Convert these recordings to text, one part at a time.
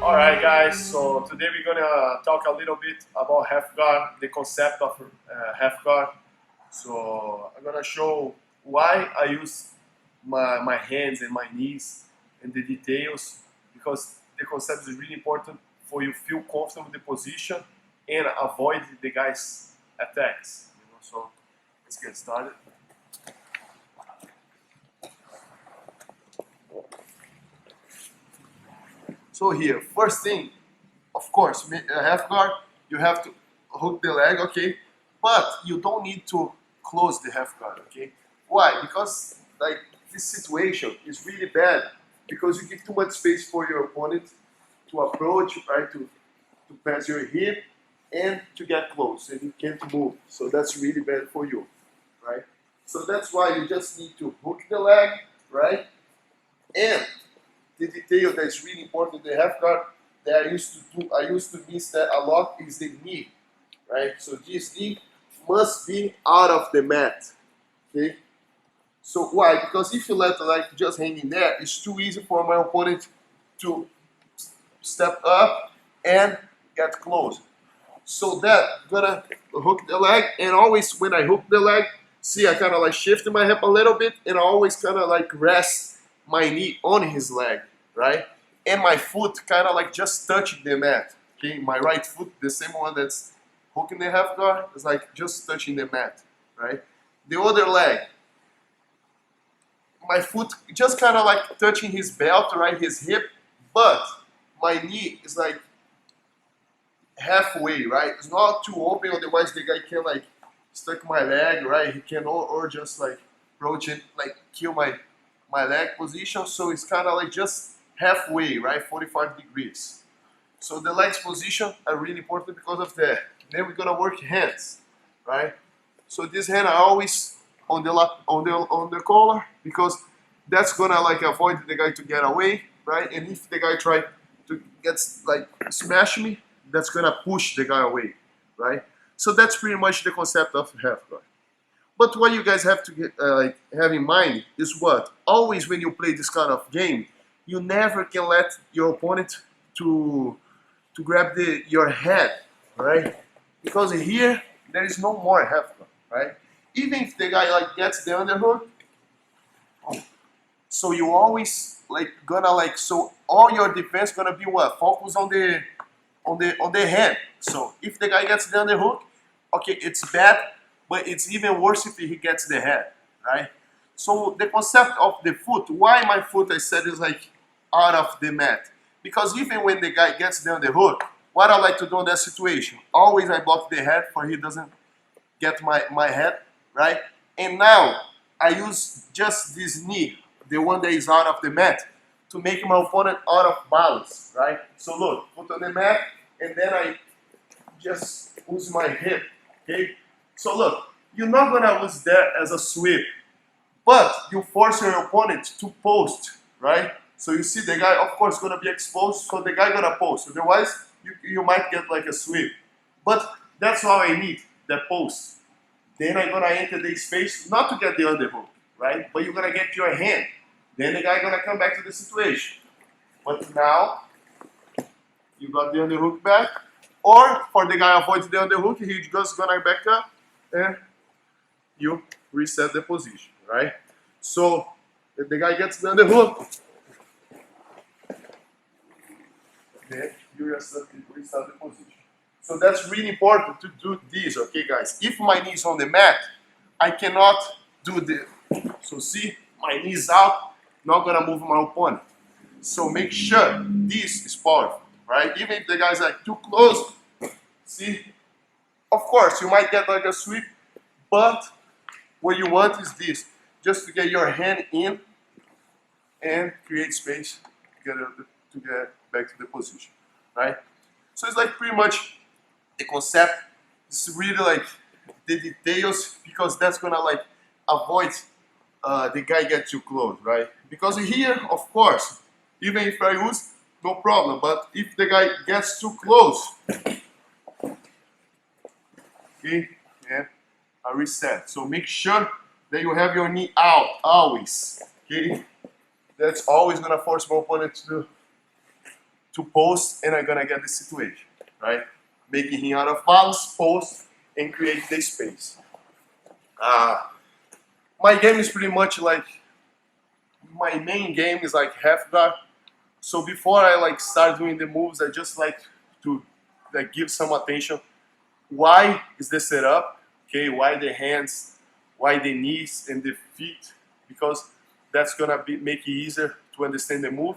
Alright guys, so today we're gonna talk a little bit about half guard, the concept of half guard. So I'm gonna show why I use my hands and my knees and the details, because the concept is really important for you feel comfortable with the position and avoid the guy's attacks. So let's get started. So here, first thing, of course, half guard, you have to hook the leg, okay? But you don't need to close the half guard, okay? Why? Because like this situation is really bad because you give too much space for your opponent to approach, right? To pass your hip and to get close, and you can't move. So that's really bad for you, right? So that's why you just need to hook the leg, right? And the detail that's really important, the half guard that I used to miss that a lot is the knee, right? So this knee must be out of the mat, okay? So why? Because if you let the leg just hang in there, it's too easy for my opponent to step up and get close. So that I'm gonna hook the leg, and always when I hook the leg, see I kind of like shift my hip a little bit, and I always kind of like rest my knee on his leg, right? And my foot kind of like just touching the mat, okay? My right foot, the same one that's hooking the half guard, is like just touching the mat, right? The other leg, my foot just kind of like touching his belt, right? His hip, but my knee is like halfway, right? It's not too open, otherwise the guy can like stuck my leg, right? He can or just like approach it, like kill my leg position. So it's kind of like just halfway, right? 45 degrees. So the legs position are really important because of that. Then we're gonna work hands, right? So this hand I always on the collar, because that's gonna like avoid the guy to get away, right? And if the guy try to get like smash me, that's gonna push the guy away, right? So that's pretty much the concept of half guard. But what you guys have to have in mind is what? Always when you play this kind of game, you never can let your opponent to grab your head, right? Because here there is no more half guard, right? Even if the guy like gets the underhook, so you always like gonna like, so all your defense gonna be what? Focus on the hand. So if the guy gets the underhook, okay, it's bad, but it's even worse if he gets the head, right? So the concept of the foot, why my foot I said is like out of the mat, because even when the guy gets the underhook, what I like to do in that situation, always I block the head for he doesn't get my head, right? And now I use just this knee, the one that is out of the mat, to make my opponent out of balance, right? So look, put on the mat, and then I just use my hip, okay? So look, you're not gonna use that as a sweep, but you force your opponent to post, right? So you see the guy, of course, gonna be exposed, so the guy gonna post. Otherwise, you might get like a sweep. But that's all I need, that post. Then I'm gonna enter the space, not to get the underhook, right? But you're gonna get your hand. Then the guy gonna come back to the situation. But now, you got the underhook back, or for the guy avoids the underhook, he's just gonna back up, and you reset the position, right? So if the guy gets the underhook, then you reset the position. So that's really important to do this, okay, guys? If my knee is on the mat, I cannot do this. So see, my knee is out, not gonna move my opponent. So make sure this is powerful, right? Even if the guy's like too close, see, of course you might get like a sweep, but what you want is this, just to get your hand in and create space to get back to the position, right? So it's like pretty much the concept. It's really like the details, because that's gonna like avoid the guy get too close, right? Because here, of course, even if I use, no problem, but if the guy gets too close, okay, and I reset. So make sure that you have your knee out, always, okay? That's always gonna force my opponent to post, and I'm gonna get the situation, right? Making him out of balance, post, and create the space. My game is pretty much like, my main game is like half guard. So before I like start doing the moves, I just like to like give some attention. Why is the setup? Okay, why the hands, why the knees and the feet? Because that's gonna make it easier to understand the move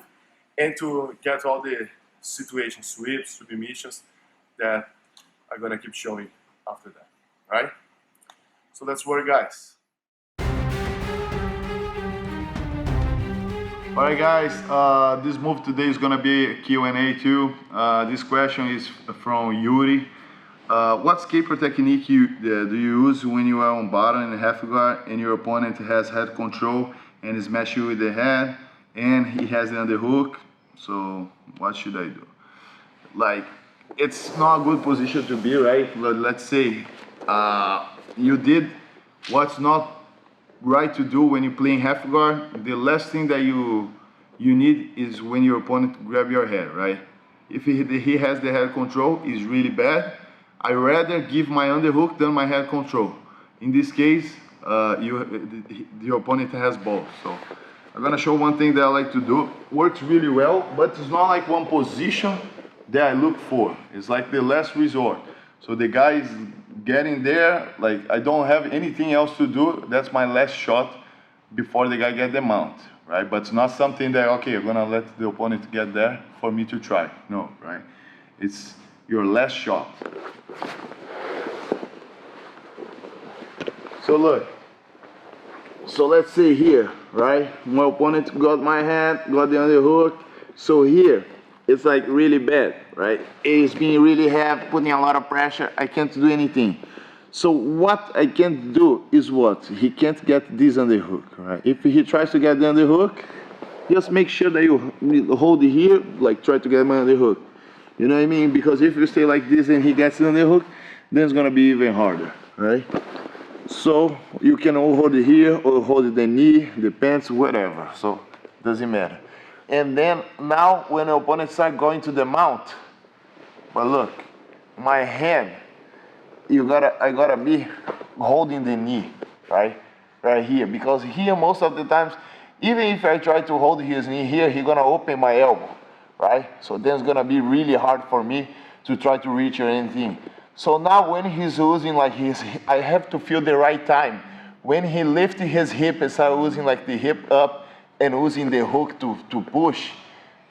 and to get all the situation sweeps, submissions that I'm gonna keep showing after that, right? So let's work, guys. Alright guys, this move today is gonna be a Q&A too. This question is from Yuri. What skater technique do you use when you are on bottom in half guard and your opponent has head control and smash you with the head and he has the underhook? So what should I do? Like, it's not a good position to be, right? Let's say you did what's not right to do when you play in half guard. The last thing that you need is when your opponent grab your head, right? If he has the head control, it's really bad. I rather give my underhook than my head control. In this case, the opponent has both. So I'm gonna show one thing that I like to do. Works really well, but it's not like one position that I look for. It's like the last resort. So the guy is getting there, like I don't have anything else to do. That's my last shot before the guy get the mount, right? But it's not something that, okay, I'm gonna let the opponent get there for me to try. No, right? It's your last shot. So look, so let's say here, right? My opponent got my hand, got the underhook. So here, it's like really bad, right? It's being really heavy, putting a lot of pressure. I can't do anything. So what I can't do is what? He can't get this underhook, right? If he tries to get the underhook, just make sure that you hold it here, like try to get my underhook. You know what I mean? Because if you stay like this and he gets the underhook, then it's gonna be even harder, right? So you can hold it here or hold it the knee, the pants, whatever. So doesn't matter. And then now when the opponent start going to the mount, but look, my hand, I gotta be holding the knee, right? Right here. Because here most of the times, even if I try to hold his knee here, he's gonna open my elbow, right? So then it's gonna be really hard for me to try to reach or anything. So now when he's using like I have to feel the right time. When he lifts his hip and start using like the hip up and using the hook to push,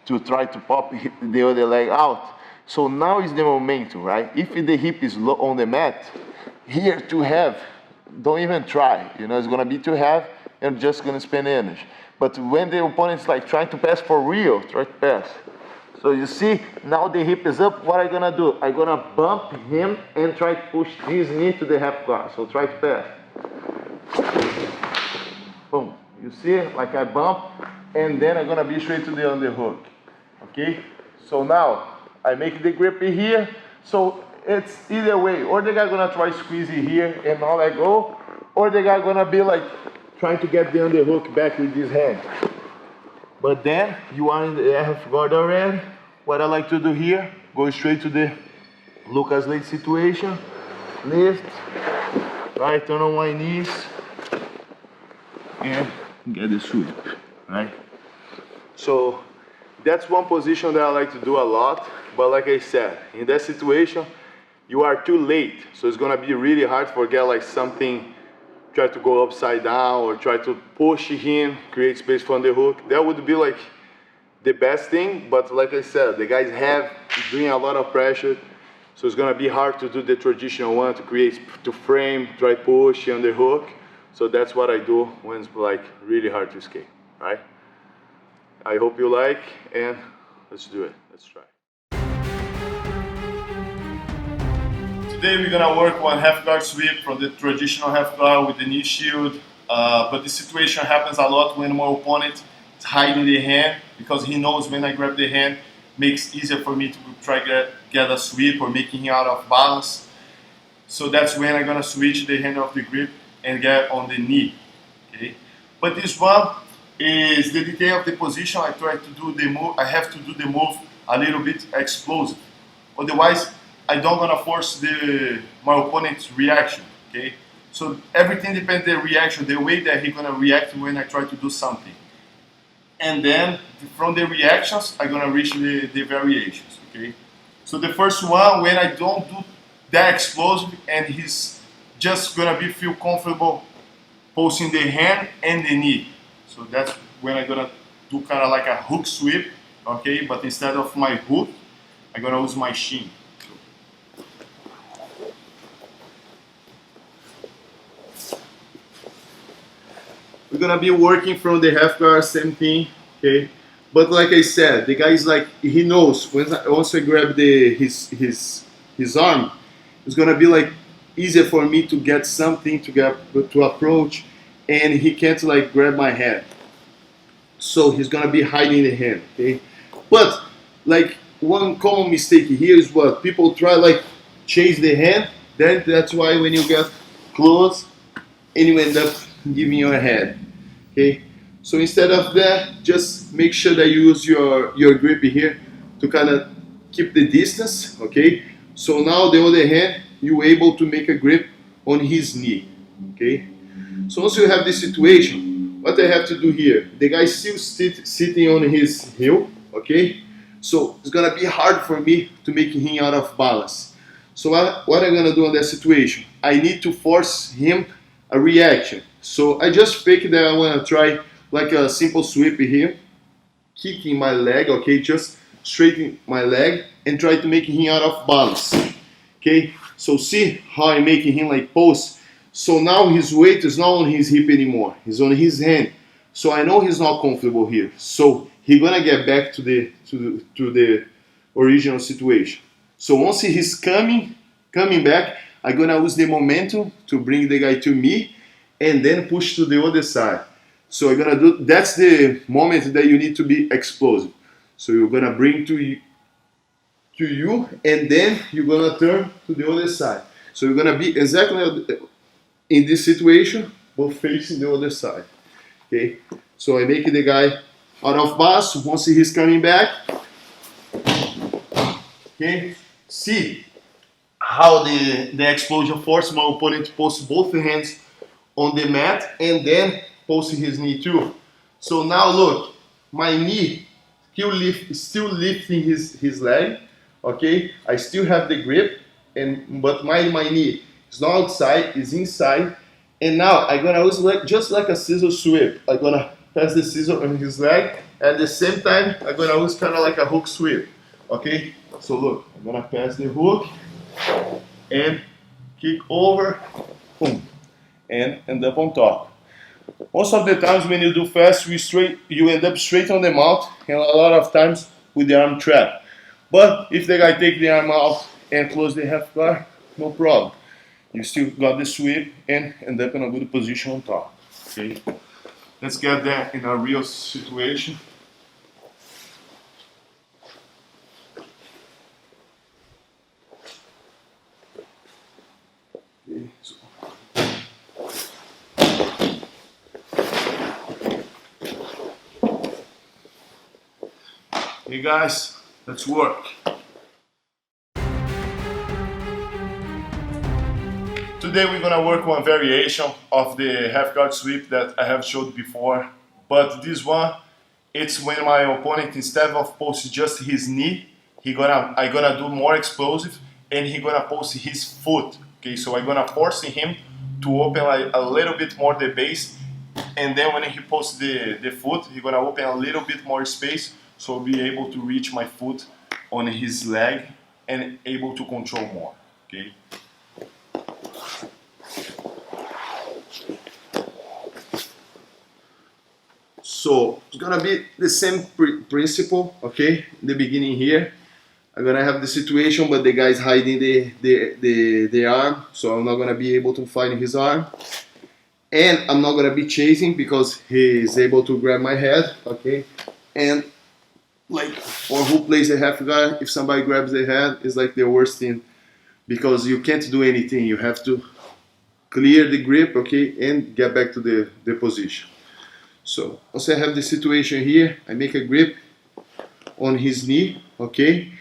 to try to pop the other leg out. So now is the momentum, right? If the hip is low on the mat, here to have, don't even try. You know, it's gonna be to have and just gonna spend energy. But when the opponent's like trying to pass for real, try to pass. So you see, now the hip is up, what I'm gonna do? I'm gonna bump him and try to push his knee to the half guard. So try to pass. Boom. You see, like I bump, and then I'm gonna be straight to the underhook. Okay? So now, I make the grip here, so it's either way. Or the guy gonna try squeeze it here and now let go, or the guy gonna be like trying to get the underhook back with his hand. But then you are in the half guard already. What I like to do here, go straight to the Lucas leg situation, lift, right, turn on my knees, and get the sweep, right? So that's one position that I like to do a lot, but like I said, in that situation, you are too late, so it's gonna be really hard to forget like something, try to go upside down or try to push him, create space for the hook. That would be like the best thing, but like I said, the guys have doing a lot of pressure, so it's gonna be hard to do the traditional one to create, to frame, try push, and the hook. So that's what I do when it's like really hard to skate, right? I hope you like, and let's do it, let's try. Today we're gonna work one half guard sweep from the traditional half guard with the knee shield, but the situation happens a lot when my opponent is hiding the hand, because he knows when I grab the hand, makes it easier for me to try get a sweep or making him out of balance. So that's when I'm gonna switch the hand of the grip and get on the knee, okay? But this one is the detail of the position. I try to do the move, I have to do the move a little bit explosive. Otherwise, I don't gonna force my opponent's reaction. Okay, so everything depends the reaction, the way that he's gonna react when I try to do something, and then from the reactions, I'm gonna reach the variations. Okay, so the first one, when I don't do that explosive, and he's just gonna be feel comfortable posting the hand and the knee. So that's when I'm gonna do kind of like a hook sweep, okay? But instead of my hook, I'm gonna use my shin. We're gonna be working from the half guard, same thing, okay? But like I said, the guy is like, he knows once I grab his arm, it's gonna be like easier for me to get something to approach, and he can't like grab my hand. So he's gonna be hiding the hand, okay? But like one common mistake here is what people try like chase the hand. Then that's why when you get close and you end up giving your head, okay? So instead of that, just make sure that you use your grip here to kind of keep the distance, okay? So now the other hand, you're able to make a grip on his knee, okay? So once you have this situation, what I have to do here, the guy still sitting on his heel, okay? So it's gonna be hard for me to make him out of balance. So what I'm gonna do in that situation, I need to force him a reaction. So I just fake that I wanna try like a simple sweep here, kicking my leg, okay, just straighten my leg and try to make him out of balance, okay? So see how I'm making him like pose. So now his weight is not on his hip anymore, it's on his hand. So I know he's not comfortable here. So he's gonna get back to the original situation. So once he's coming back, I'm gonna use the momentum to bring the guy to me and then push to the other side. So I'm gonna do, that's the moment that you need to be explosive. So you're gonna bring to you and then you're gonna turn to the other side. So you're gonna be exactly in this situation, but facing the other side. Okay, so I make the guy out of balance. Once he's coming back, okay, see how the explosion force my opponent to post both hands on the mat and then post his knee too. So now look, my knee still lifting his leg, okay? I still have the grip, but my knee is not outside, it's inside. And now I'm gonna use just like a scissor sweep. I'm gonna pass the scissor on his leg. At the same time, I'm gonna use kind of like a hook sweep. Okay? So look, I'm gonna pass the hook and kick over, boom, and end up on top. Most of the times when you do fast, you end up straight on the mount, and a lot of times with the arm trap. But if the guy take the arm out and close the half guard, no problem. You still got the sweep and end up in a good position on top. Okay, let's get that in a real situation. Okay, so. Hey guys, let's work. Today we're gonna work one variation of the half guard sweep that I have showed before, but this one, it's when my opponent, instead of posting just his knee, I gonna do more explosive and he gonna post his foot. Okay, so I'm gonna force him to open like a little bit more the base, and then when he posts the foot, he's gonna open a little bit more space, so I'll be able to reach my foot on his leg and able to control more. Okay. So it's gonna be the same principle, okay? In the beginning here, I'm gonna have the situation, but the guy's hiding the arm, so I'm not gonna be able to find his arm, and I'm not gonna be chasing because he's able to grab my head, okay? And like for who plays a half guard, if somebody grabs the head, it's like the worst thing because you can't do anything. You have to clear the grip, okay, and get back to the position. So once I have the situation here, I make a grip on his knee, okay?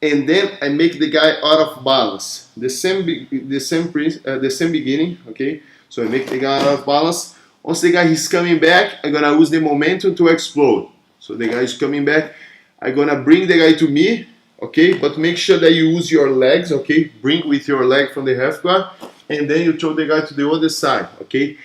And then I make the guy out of balance. The same beginning, okay? So I make the guy out of balance. Once the guy is coming back, I'm gonna use the momentum to explode. So the guy is coming back. I'm gonna bring the guy to me, okay? But make sure that you use your legs, okay? Bring with your leg from the half guard, and then you throw the guy to the other side, okay?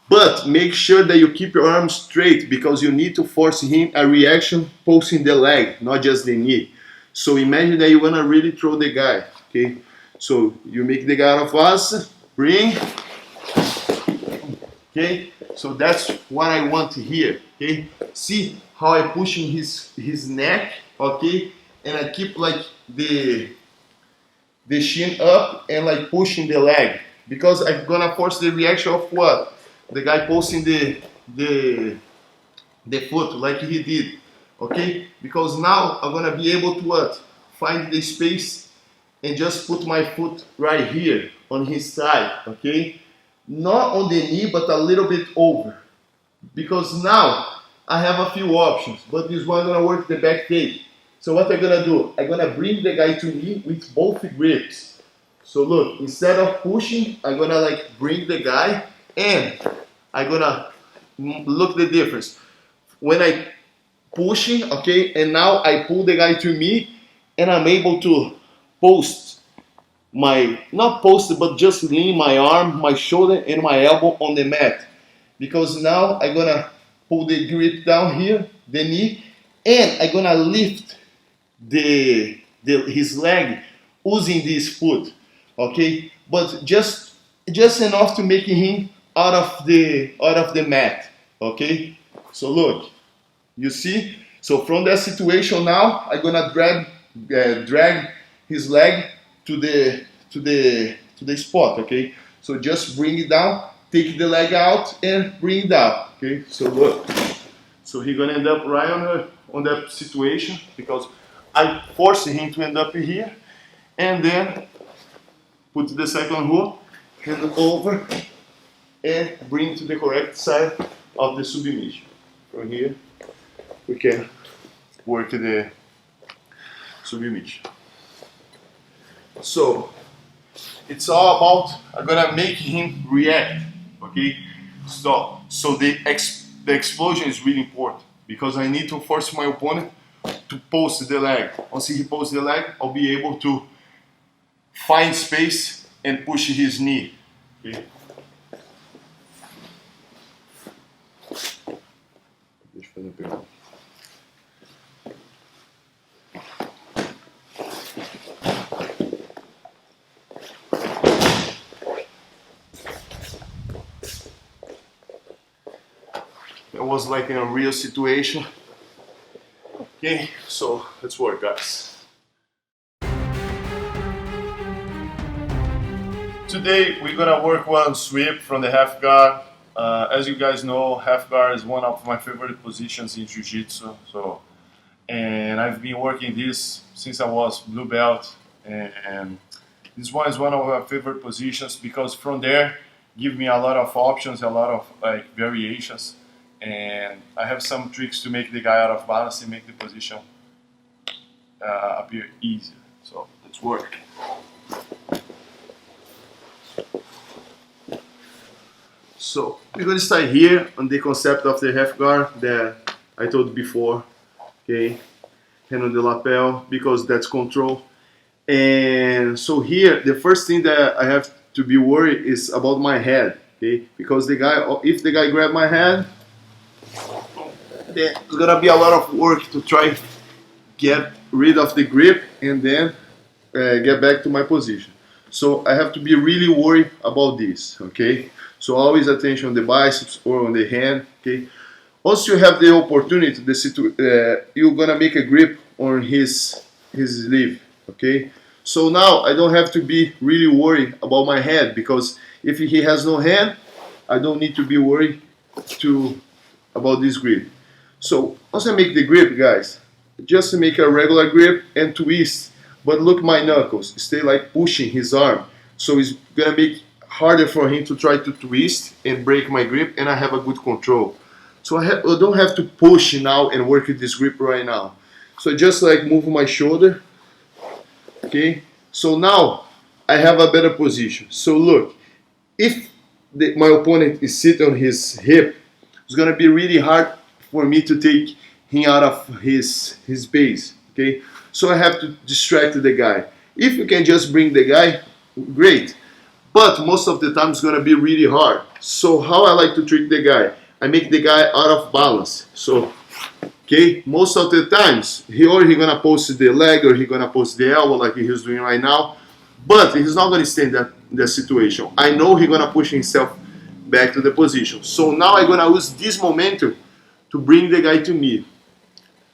But make sure that you keep your arms straight because you need to force him a reaction posting the leg, not just the knee. So imagine that you wanna really throw the guy, okay? So you make the guy out of us, bring, okay? So that's what I want here, okay? See how I pushing his neck, okay? And I keep like the shin up and like pushing the leg because I'm gonna force the reaction of what? The guy posting the foot like he did, okay? Because now I'm gonna be able to what? Find the space and just put my foot right here on his side, okay? Not on the knee, but a little bit over. Because now I have a few options, but this one gonna work the back take. So what I'm gonna do? I'm gonna bring the guy to me with both grips. So look, instead of pushing, I'm gonna like bring the guy and I'm gonna look the difference. When I pushing, okay, and now I pull the guy to me and I'm able to post not post, but just lean my arm, my shoulder, and my elbow on the mat. Because now I'm gonna pull the grip down here, the knee, and I'm gonna lift his leg using this foot, okay? But just enough to make him out of the mat, okay? So look, you see? So from that situation now, I'm gonna drag his leg to the spot, okay? So just bring it down, take the leg out, and bring it down, okay? So look, so he's gonna end up right on that situation because I forced him to end up here, and then put the second hook, hand over, and bring to the correct side of the submission. From here, we can work the submission. So it's all about I'm gonna make him react, okay? So the explosion is really important because I need to force my opponent to post the leg. Once he posts the leg, I'll be able to find space and push his knee. Okay? Deixa eu fazer uma pergunta. It was like in a real situation. Okay, so let's work, guys. Today we're gonna work one sweep from the half guard. As you guys know, half guard is one of my favorite positions in Jiu-Jitsu. And I've been working this since I was blue belt, and this one is one of my favorite positions because from there give me a lot of options, a lot of like variations, and I have some tricks to make the guy out of balance and make the position appear easier. So let's work. So we're going to start here on the concept of the half guard that I told before, okay? Hand on the lapel because that's control. And so here, the first thing that I have to be worried is about my head, okay? Because if the guy grab my head, there's gonna be a lot of work to try get rid of the grip and then get back to my position. So I have to be really worried about this, okay? So always attention on the biceps or on the hand, okay? Once you have the opportunity, you're gonna make a grip on his sleeve, okay? So now I don't have to be really worried about my hand because if he has no hand, I don't need to be worried about this grip. So once I make the grip, guys, just make a regular grip and twist, but look my knuckles, stay like pushing his arm. So it's gonna make harder for him to try to twist and break my grip, and I have a good control. So I don't have to push now and work with this grip right now. So just like move my shoulder, okay? So now I have a better position. So look, if my opponent is sitting on his hip, it's gonna be really hard for me to take him out of his base, okay? So I have to distract the guy. If you can just bring the guy, great. But most of the time it's gonna be really hard. So how I like to trick the guy? I make the guy out of balance. So, okay, most of the times he gonna post the leg or he gonna post the elbow like he's doing right now. But he's not gonna stay in that situation. I know he's gonna push himself back to the position. So now I'm gonna use this momentum to bring the guy to me.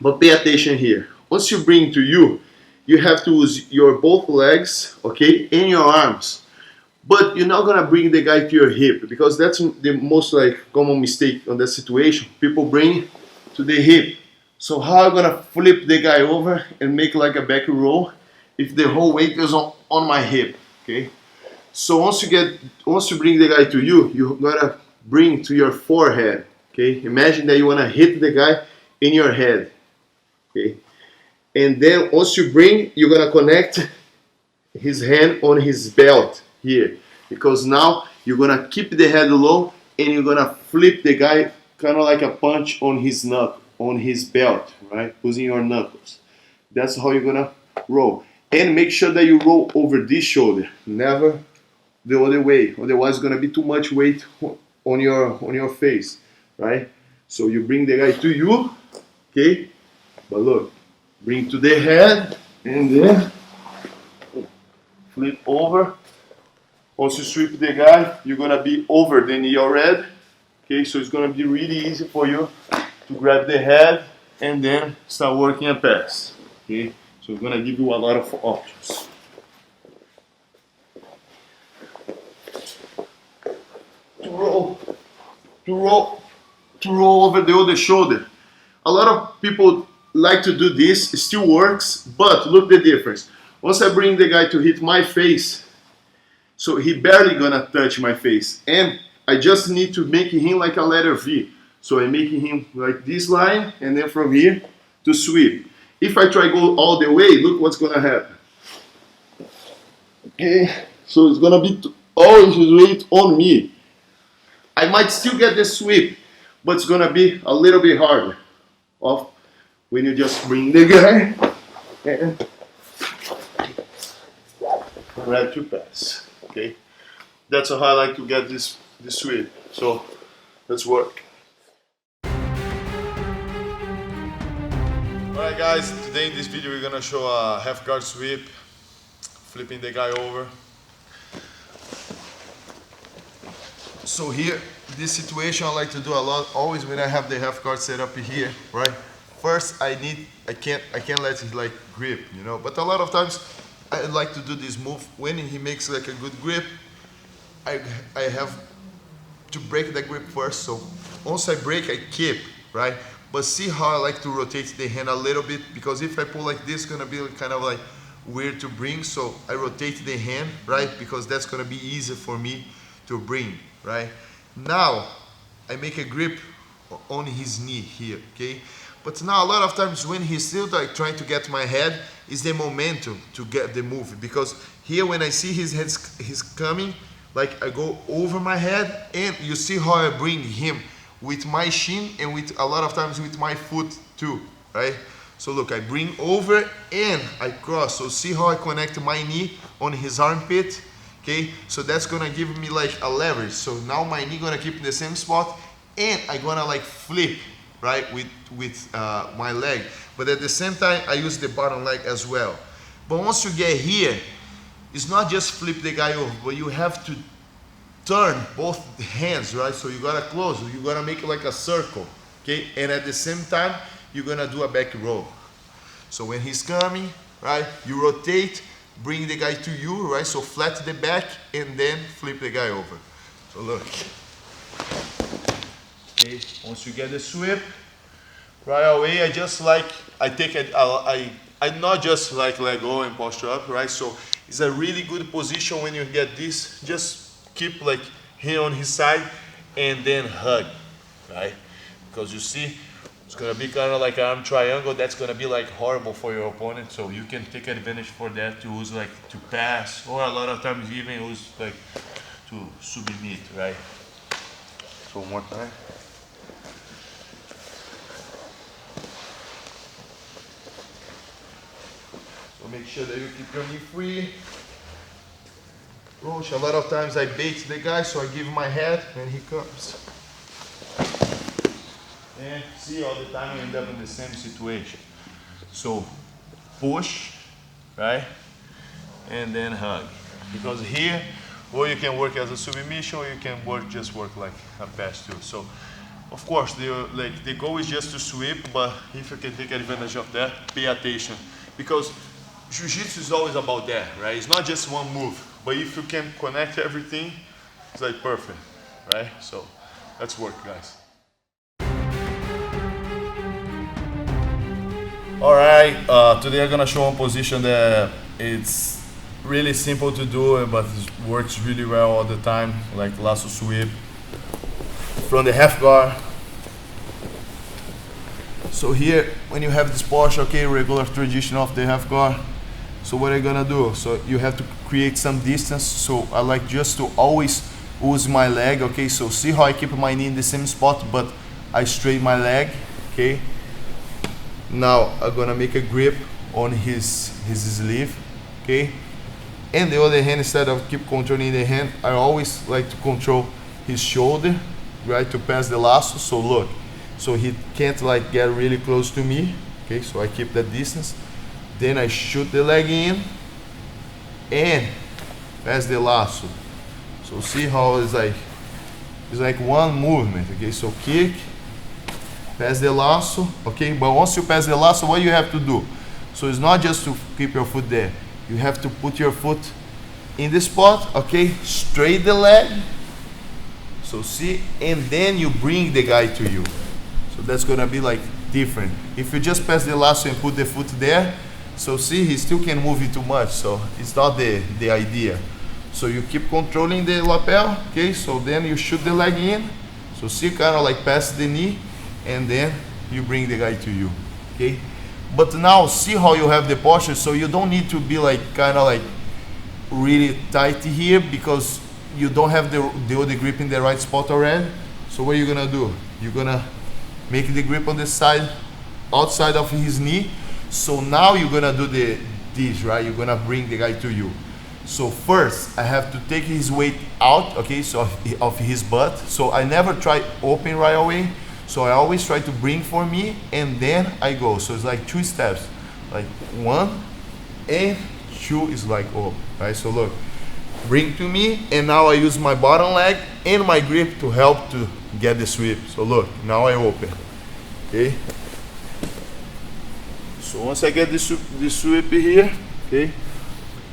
But pay attention here. Once you bring to you, you have to use your both legs, okay, and your arms. But you're not gonna bring the guy to your hip because that's the most like common mistake on that situation. People bring to the hip. So how I'm gonna flip the guy over and make like a back roll if the whole weight is on my hip, okay? So once you bring the guy to you, you gotta bring to your forehead, okay? Imagine that you wanna hit the guy in your head, okay? And then once you bring, you're gonna connect his hand on his belt here, because now you're gonna keep the head low and you're gonna flip the guy kind of like a punch on his knuckle, on his belt, right? Using your knuckles. That's how you're gonna roll. And make sure that you roll over this shoulder, never the other way. Otherwise, it's gonna be too much weight on your face, right? So you bring the guy to you, okay? But look, bring to the head and then flip over. Once you sweep the guy, you're gonna be over the knee already. Okay, so it's gonna be really easy for you to grab the head and then start working a pass. Okay, so it's gonna give you a lot of options. To roll over the other shoulder. A lot of people like to do this, it still works, but look the difference. Once I bring the guy to hit my face, so he barely gonna touch my face, and I just need to make him like a letter V. So I'm making him like this line, and then from here to sweep. If I try go all the way, look what's gonna happen. Okay, so it's gonna be all his weight on me. I might still get the sweep, but it's gonna be a little bit harder of when you just bring the guy and grab to pass. Okay, that's how I like to get this sweep. So let's work. Alright guys, today in this video we're gonna show a half guard sweep, flipping the guy over. So here, this situation I like to do a lot, always when I have the half guard set up here, right? First I can't let it like grip, you know, but a lot of times I like to do this move when he makes like a good grip. I have to break the grip first, so once I break I keep, right? But see how I like to rotate the hand a little bit, because if I pull like this, it's gonna be kind of like weird to bring, so I rotate the hand, right? Because that's gonna be easier for me to bring, right? Now I make a grip on his knee here, okay? But now a lot of times when he's still like trying to get my head, is the momentum to get the move, because here when I see he's coming, like I go over my head, and you see how I bring him with my shin and with a lot of times with my foot too, right? So look, I bring over and I cross. So see how I connect my knee on his armpit, okay? So that's gonna give me like a leverage. So now my knee gonna keep in the same spot, and I gonna like flip, right, with my leg. But at the same time, I use the bottom leg as well. But once you get here, it's not just flip the guy over, but you have to turn both hands, right? So you gotta close, you gotta make it like a circle, okay? And at the same time, you're gonna do a back roll. So when he's coming, right, you rotate, bring the guy to you, right? So flat the back and then flip the guy over. So look. Okay, once you get the sweep, right away, I not just like let go and posture up, right? So it's a really good position when you get this. Just keep like here on his side and then hug, right? Because you see, It's gonna be kind of like an arm triangle. That's gonna be like horrible for your opponent. So you can take advantage for that to use like to pass, or a lot of times even use like to submit, right? So one more time. So make sure that you keep your knee free. Approach. A lot of times I bait the guy, so I give him my head and he comes. And see, all the time we end up in the same situation. So push, right? And then hug. Because here, or you can work as a submission, or you can just work like a pass too. So of course, the goal is just to sweep, but if you can take advantage of that, pay attention. Because Jiu-Jitsu is always about that, right? It's not just one move, but if you can connect everything, it's like perfect, right? So let's work, guys. All right, today I'm gonna show one position that it's really simple to do, but it works really well all the time, like lasso sweep from the half guard. So here, when you have this posture, okay, regular tradition of the half guard. So what are you gonna do? So you have to create some distance. So I like just to always use my leg, okay? So see how I keep my knee in the same spot, but I straighten my leg, okay? Now I'm gonna make a grip on his sleeve, okay? And the other hand, instead of keep controlling the hand, I always like to control his shoulder, right, to pass the lasso. So look, so he can't like get really close to me, okay? So I keep that distance. Then I shoot the leg in and pass the lasso. So see how it's like one movement, okay? So kick, pass the lasso, okay? But once you pass the lasso, what you have to do? So it's not just to keep your foot there. You have to put your foot in the spot, okay? Straight the leg. So see, and then you bring the guy to you. So that's gonna be like different. If you just pass the lasso and put the foot there, so see, he still can move it too much. So it's not the idea. So you keep controlling the lapel, okay? So then you shoot the leg in. So see, kind of like pass the knee, and then you bring the guy to you, okay? But now see how you have the posture. So you don't need to be like kind of like really tight here, because you don't have the other grip in the right spot already. So what are you gonna do? You're gonna make the grip on the side, outside of his knee. So now you're gonna do this, right? You're gonna bring the guy to you. So first, I have to take his weight out, okay, so of his butt. So I never try open right away. So I always try to bring for me, and then I go. So it's like 2 steps, like 1 and 2 is like open, right? So look, bring to me, and now I use my bottom leg and my grip to help to get the sweep. So look, now I open, okay? So once I get the sweep here, okay,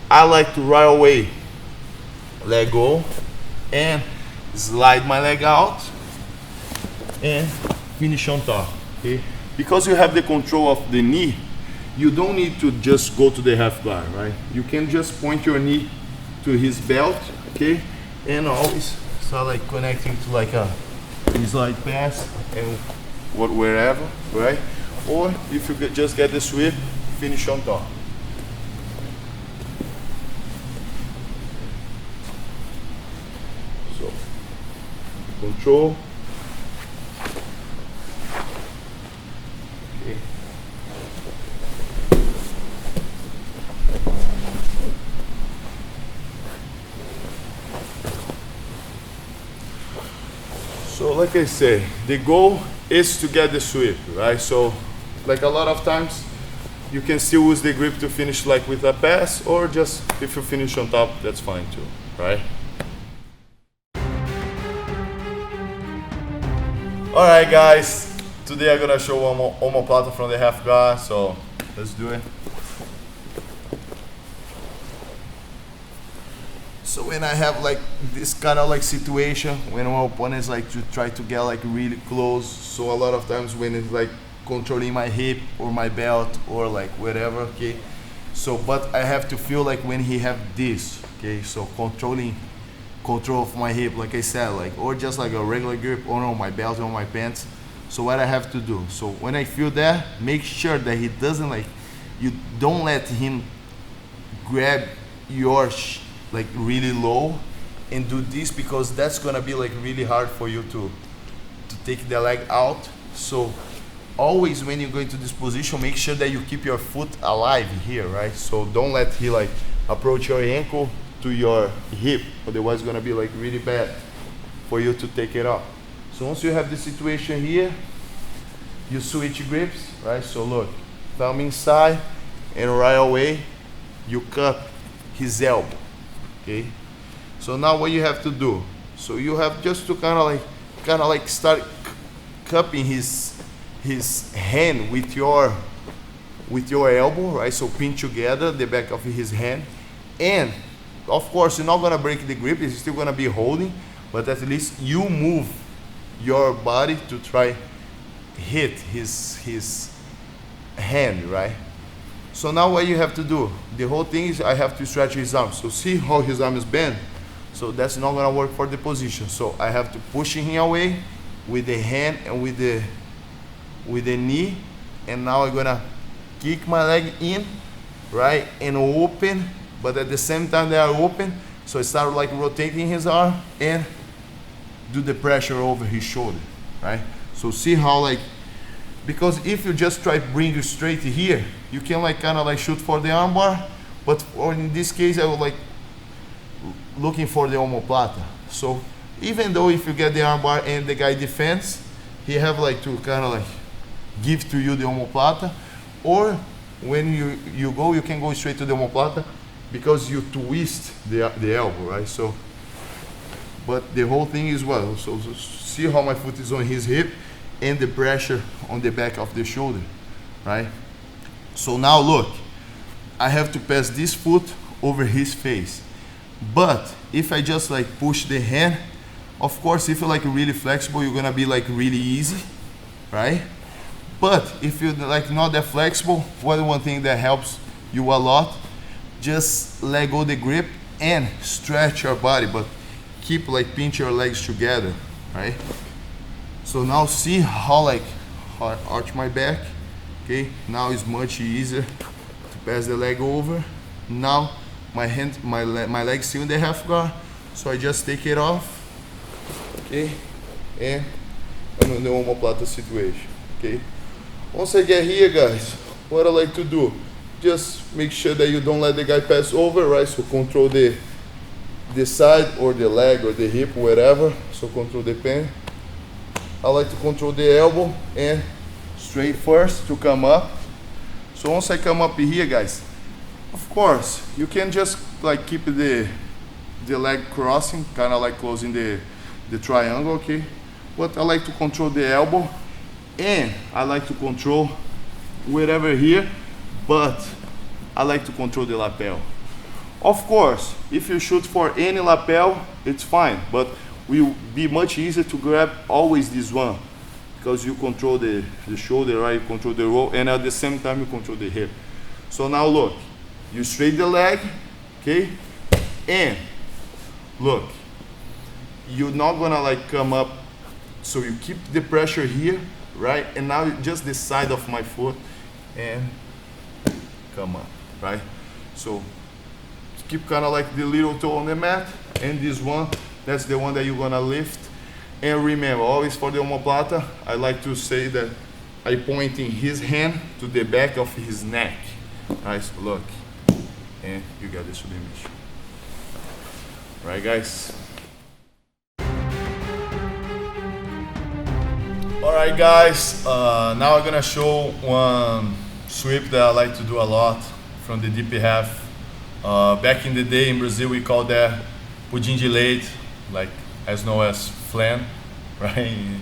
I like to right away let go and slide my leg out and finish on top, okay? Because you have the control of the knee, you don't need to just go to the half guard, right? You can just point your knee to his belt, okay? And always start like connecting to like a slide pass and wherever, right? Or if you just get the sweep, finish on top. So, control. Okay. So like I say, the goal is to get the sweep, right? So like a lot of times, you can still use the grip to finish like with a pass, or just if you finish on top, that's fine too, right? All right, guys. Today I'm gonna show one more omoplata from the half guard, so let's do it. So when I have like this kind of like situation, when my opponent is like to try to get like really close, so a lot of times when it's like controlling my hip or my belt or like whatever, okay? So, but I have to feel like when he have this, okay? So control of my hip, like I said, like, or just like a regular grip or on my belt or on my pants. So what I have to do, so when I feel that, make sure that he doesn't like, you don't let him grab your like really low and do this, because that's gonna be like really hard for you to take the leg out. So always when you go into this position, make sure that you keep your foot alive here, right? So don't let he like approach your ankle to your hip, otherwise it's gonna be like really bad for you to take it off. So once you have the situation here, you switch grips, right? So look, thumb inside, and right away you cup his elbow, okay? So now what you have to do, so you have just to kind of like start cupping his hand with your elbow, right? So pinch together the back of his hand, and of course you're not gonna break the grip, it's still gonna be holding, but at least you move your body to try hit his hand, right? So now what you have to do, the whole thing is I have to stretch his arm. So see how his arm is bent? So that's not gonna work for the position. So I have to push him away with the hand and with the knee, and now I'm gonna kick my leg in, right, and open, but at the same time they are open, so I start like rotating his arm and do the pressure over his shoulder, right? So see how like, because if you just try to bring it straight here, you can like kind of like shoot for the armbar, but or in this case I would like looking for the omoplata. So even though if you get the armbar and the guy defends, he have like to kind of like give to you the omoplata, or when you go, you can go straight to the omoplata because you twist the elbow, right? So, but the whole thing is well, so see how my foot is on his hip and the pressure on the back of the shoulder, right? So now look, I have to pass this foot over his face. But if I just like push the hand, of course, if you're like really flexible, you're gonna be like really easy, right? But if you're like not that flexible, one thing that helps you a lot, just let go the grip and stretch your body, but keep like pinch your legs together, right? So now see how like how I arch my back, okay? Now it's much easier to pass the leg over. Now my hand, my leg still in the half guard, so I just take it off, okay? And I'm in the omoplata situation, okay? Once I get here, guys, what I like to do, just make sure that you don't let the guy pass over, right? So control the side or the leg or the hip, whatever. So control the pen. I like to control the elbow and straight first to come up. So once I come up here, guys, of course, you can just like keep the leg crossing, kind of like closing the triangle, okay? But I like to control the elbow, and I like to control whatever here, but I like to control the lapel. Of course, if you shoot for any lapel, it's fine, but will be much easier to grab always this one, because you control the shoulder, right? You control the roll, and at the same time you control the hip. So now look, you straight the leg, okay? And look, you're not gonna like come up, so you keep the pressure here, right? And now just the side of my foot and come up, right? So keep kind of like the little toe on the mat, and this one, that's the one that you're gonna lift. And remember, always for the omoplata, I like to say that I pointing his hand to the back of his neck. Nice, look, and you got the submission. Right, guys? Alright guys, now I'm gonna show one sweep that I like to do a lot from the deep half. Back in the day in Brazil we call that pudim de leite, like as known as flan, right, in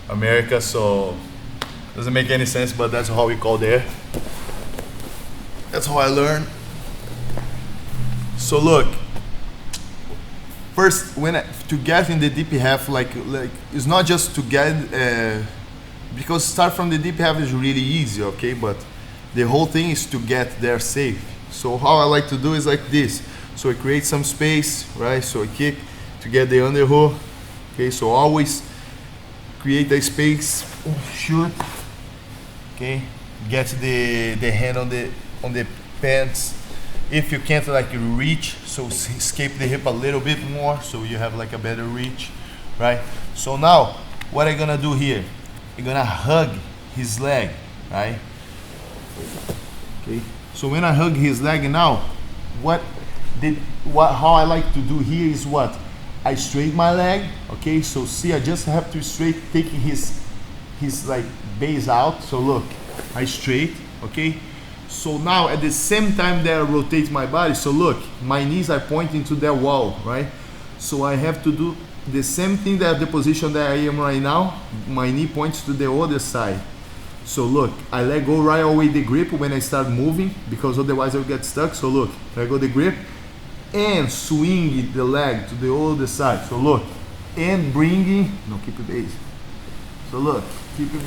America, so doesn't make any sense, but that's how we call there. That's how I learned. So look, first, to get in the deep half, like it's not just to get, because start from the deep half is really easy, okay? But the whole thing is to get there safe. So how I like to do is like this. So I create some space, right? So I kick to get the underhook. Okay, so always create a space shoot. Okay, get the hand on the pants. If you can't like reach, so escape the hip a little bit more, so you have like a better reach, right? So now, what I'm gonna do here? I'm gonna hug his leg, right? Okay. So when I hug his leg now, how I like to do here is what? I straighten my leg, okay? So see, I just have to take his like base out. So look, I straight, okay? So now at the same time that I rotate my body, so look, my knees are pointing to that wall, right? So I have to do the same thing, that the position that I am right now, my knee points to the other side. So look, I let go right away the grip when I start moving, because otherwise I'll get stuck. So look, let go the grip and swing the leg to the other side. So look, and bringing, no, keep it base. So look, keep it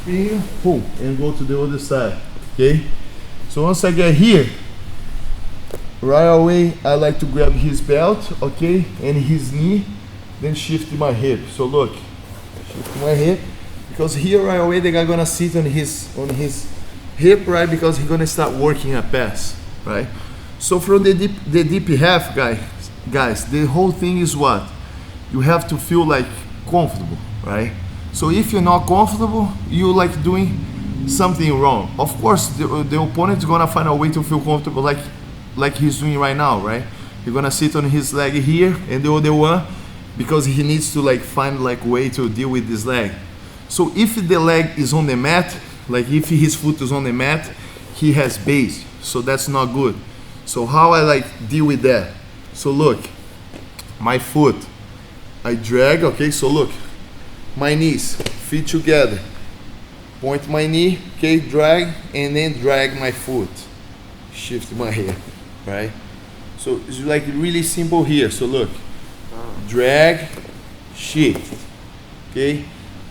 here, boom, and go to the other side, okay? So once I get here, right away I like to grab his belt, okay, and his knee, then shift my hip. So look, shift my hip, because here right away the guy gonna sit on his hip, right? Because he's gonna start working a pass, right? So from the deep half, guys, the whole thing is what? You have to feel like comfortable, right? So if you're not comfortable, you like doing something wrong. Of course, the opponent's gonna find a way to feel comfortable, like he's doing right now, right? He's gonna sit on his leg here and the other one, because he needs to like find like way to deal with this leg. So if the leg is on the mat, like if his foot is on the mat, he has base, so that's not good. So how I like deal with that? So look, my foot, I drag, okay, so look, my knees, feet together, point my knee, okay, drag, and then drag my foot, shift my hip, right? So it's like really simple here. So look, drag, shift, okay?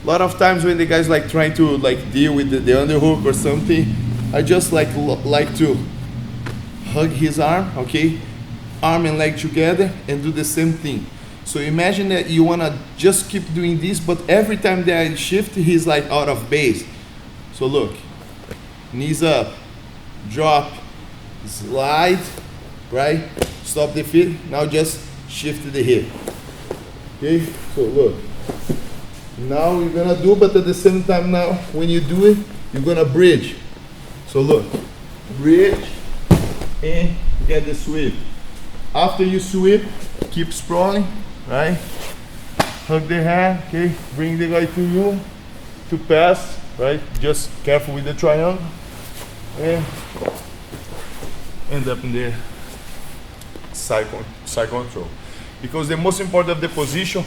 A lot of times when the guys like trying to like deal with the underhook or something, I just like to hug his arm, okay? Arm and leg together and do the same thing. So imagine that you wanna just keep doing this, but every time that I shift, he's like out of base. So look, knees up, drop, slide, right? Stop the feet, now just shift the hip. Okay, so look. Now you're gonna do, but at the same time now, when you do it, you're gonna bridge. So look, bridge and get the sweep. After you sweep, keep sprawling, right? Hug the hand, okay? Bring the guy to you to pass, right? Just careful with the triangle and end up in the side control. Because the most important of the position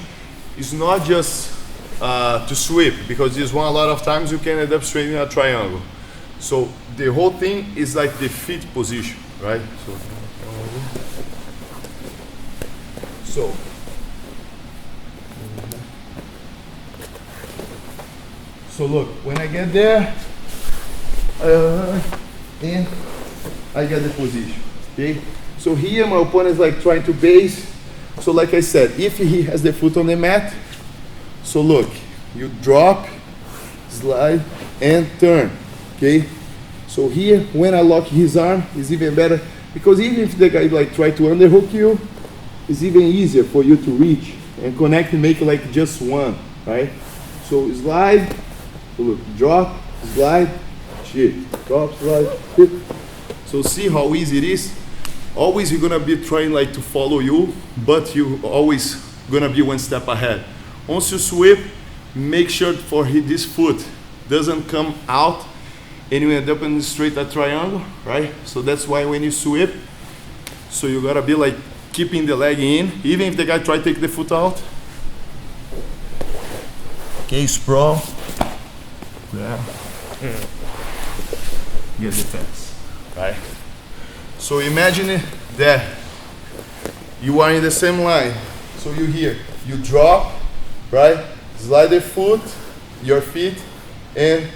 is not just to sweep, because this one a lot of times you can end up straightening a triangle. So the whole thing is like the feet position, right? So look, when I get there, and I get the position, okay? So here my opponent is like trying to base. So like I said, if he has the foot on the mat, so look, you drop, slide, and turn, okay? So here, when I lock his arm, it's even better, because even if the guy like try to underhook you, it's even easier for you to reach and connect and make like just one, right? So slide, so look, drop, slide, shift, drop, slide, shift. So see how easy it is? Always you're gonna be trying like to follow you, but you always gonna be one step ahead. Once you sweep, make sure for this foot doesn't come out and you end up in straight a triangle, right? So that's why when you sweep, so you gotta be like keeping the leg in, even if the guy try to take the foot out. Okay, sprawl. Yeah. Get the pass, right? So imagine that you are in the same line. So you here, you drop, right? Slide the foot, your feet, and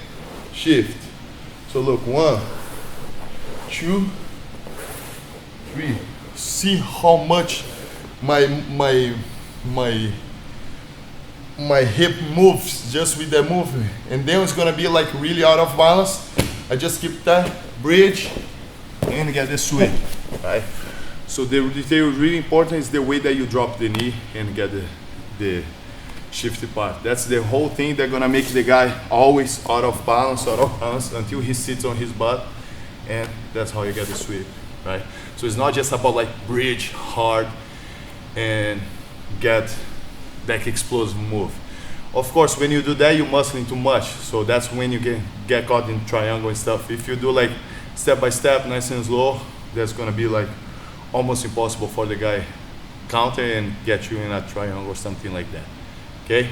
shift. So look, 1, 2, 3. See how much my my hip moves just with the movement, and then it's gonna be like really out of balance. I just keep that bridge and get the sweep, right? So the detail really important is the way that you drop the knee and get the shifty part. That's the whole thing that's gonna make the guy always out of balance until he sits on his butt, and that's how you get the sweep, right? So it's not just about like bridge hard and get that explosive move. Of course, when you do that, you're muscling too much. So that's when you get caught in triangle and stuff. If you do like step by step, nice and slow, that's gonna be like almost impossible for the guy counter and get you in a triangle or something like that. Okay?